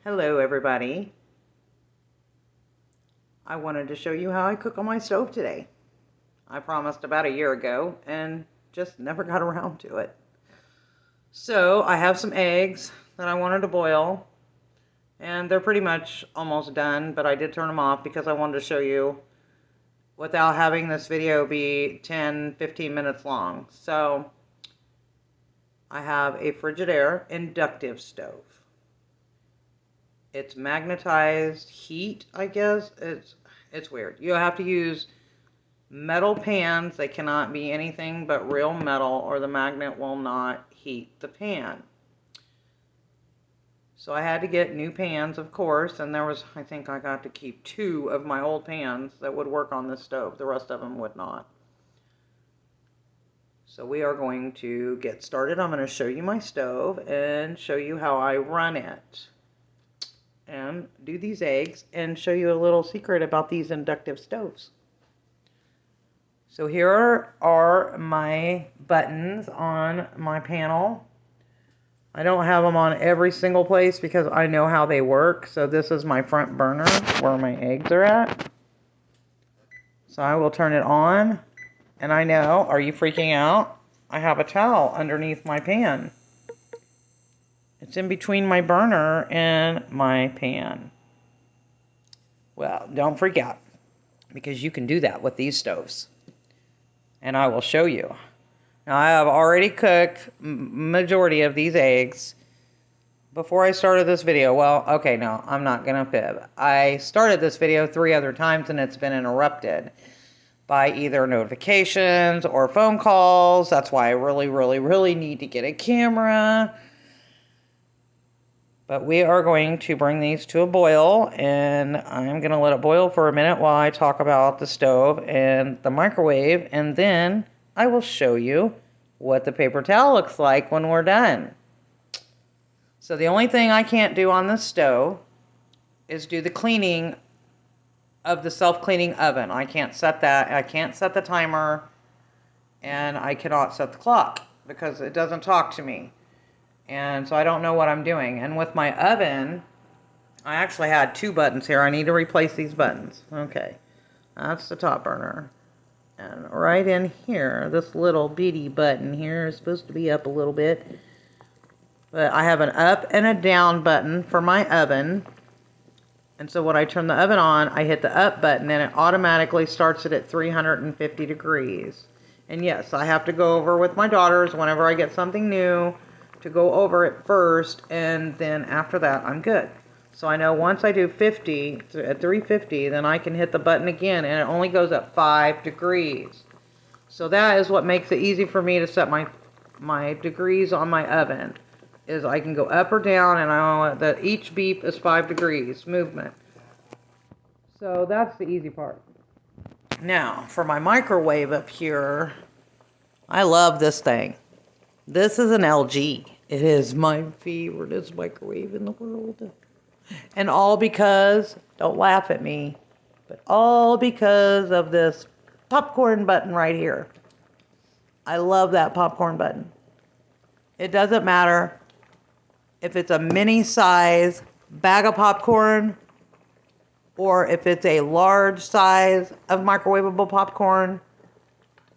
Hello everybody. I wanted to show you how I cook on my stove today. I promised about a year ago and just never got around to it. So I have some eggs that I wanted to boil and they're pretty much almost done, but I did turn them off because I wanted to show you without having this video be 10-15 minutes long. So I have a Frigidaire inductive stove. It's magnetized heat, I guess. It's weird. You have to use metal pans. They cannot be anything but real metal or the magnet will not heat the pan. So I had to get new pans, of course, and I think I got to keep 2 of my old pans that would work on this stove. The rest of them would not. So we are going to get started. I'm going to show you my stove and show you how I run it. And do these eggs and show you a little secret about these inductive stoves. So here are my buttons on my panel. I don't have them on every single place because I know how they work. So this is my front burner where my eggs are at. So I will turn it on and I know, are you freaking out? I have a towel underneath my pan. It's in between my burner and my pan. Well, don't freak out because you can do that with these stoves. And I will show you. Now, I have already cooked majority of these eggs before I started this video. Well, okay, no, I'm not going to fib. I started this video 3 other times and it's been interrupted by either notifications or phone calls. That's why I really need to get a camera. But we are going to bring these to a boil, and I'm going to let it boil for a minute while I talk about the stove and the microwave, and then I will show you what the paper towel looks like when we're done. So the only thing I can't do on this stove is do the cleaning of the self-cleaning oven. I can't set that. I can't set the timer, and I cannot set the clock because it doesn't talk to me. And so I don't know what I'm doing. And with my oven, I actually had 2 buttons here. I need to replace these buttons. Okay, that's the top burner. And right in here, this little bitty button here is supposed to be up a little bit. But I have an up and a down button for my oven. And so when I turn the oven on, I hit the up button and it automatically starts it at 350 degrees. And yes, I have to go over with my daughters whenever I get something new, to go over it first, and then after that I'm good. So I know once I do 50 at 350, then I can hit the button again and it only goes up 5 degrees. So that is what makes it easy for me to set my degrees on my oven, is I can go up or down, and I know that each beep is 5 degrees movement. So that's the easy part. Now for my microwave up here, I love this thing. This is an LG. It is my favorite microwave in the world. And all because, don't laugh at me, but all because of this popcorn button right here. I love that popcorn button. It doesn't matter if it's a mini size bag of popcorn or if it's a large size of microwavable popcorn.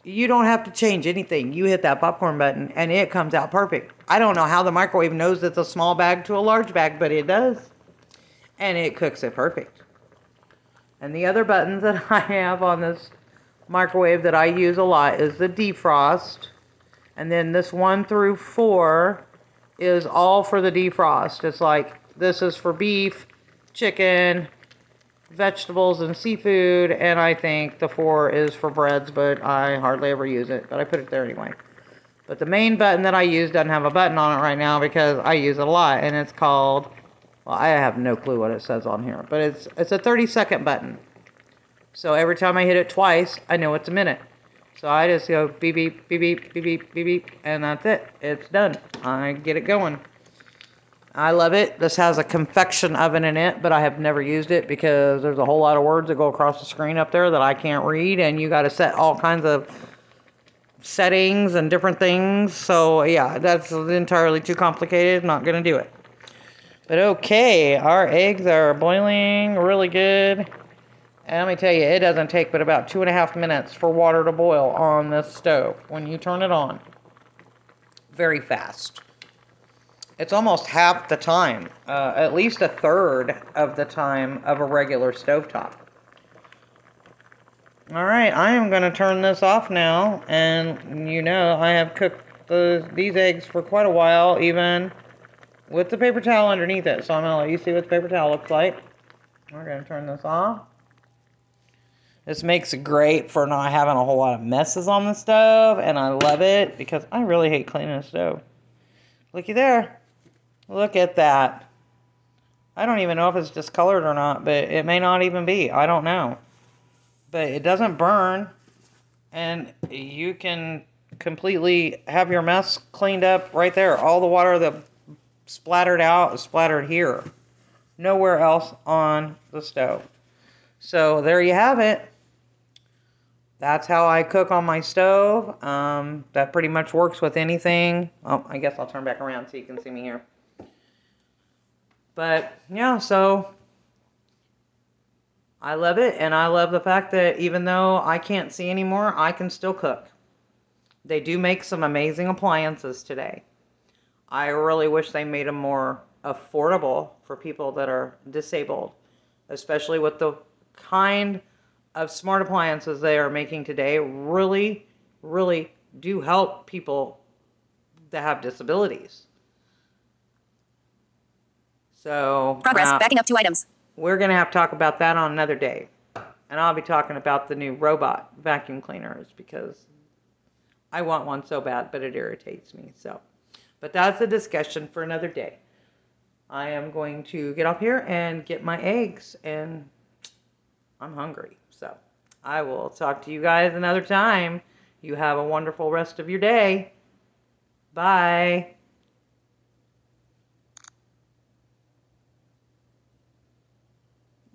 You don't have to change anything. You hit that popcorn button and it comes out perfect. I don't know how the microwave knows it's a small bag to a large bag, but it does. And it cooks it perfect. And the other buttons that I have on this microwave that I use a lot is the defrost. And then this 1 through 4 is all for the defrost. It's like, this is for beef, chicken, vegetables and seafood, and I think the 4 is for breads, but I hardly ever use it, but I put it there anyway. But the main button that I use doesn't have a button on it right now because I use it a lot, and it's called, well, I have no clue what it says on here, but it's a 30-second button. So every time I hit it twice, I know it's a minute. So I just go beep beep beep beep beep beep beep beep, and that's it. It's done. I get it going. I love it. This has a convection oven in it, but I have never used it because there's a whole lot of words that go across the screen up there that I can't read, and you got to set all kinds of settings and different things. So yeah, that's entirely too complicated. Not going to do it. But okay, our eggs are boiling really good. And let me tell you, it doesn't take but about 2.5 minutes for water to boil on this stove when you turn it on. Very fast. It's almost half the time, at least a third of the time of a regular stovetop. Alright, I am going to turn this off now, and you know I have cooked these eggs for quite a while, even with the paper towel underneath it, so I'm going to let you see what the paper towel looks like. We're going to turn this off. This makes it great for not having a whole lot of messes on the stove, and I love it because I really hate cleaning a stove. Looky there. Look at that. I don't even know if it's discolored or not, but it may not even be. I don't know. But it doesn't burn, and you can completely have your mess cleaned up right there. All the water that splattered out is splattered here. Nowhere else on the stove. So there you have it. That's how I cook on my stove. That pretty much works with anything. Oh, I guess I'll turn back around so you can see me here. But yeah, so I love it, and I love the fact that even though I can't see anymore, I can still cook. They do make some amazing appliances today. I really wish they made them more affordable for people that are disabled, especially with the kind of smart appliances they are making today. Really, really do help people that have disabilities. So Progress. Backing up 2 items. We're going to have to talk about that on another day. And I'll be talking about the new robot vacuum cleaners because I want one so bad, but it irritates me. But that's a discussion for another day. I am going to get off here and get my eggs, and I'm hungry. So I will talk to you guys another time. You have a wonderful rest of your day. Bye.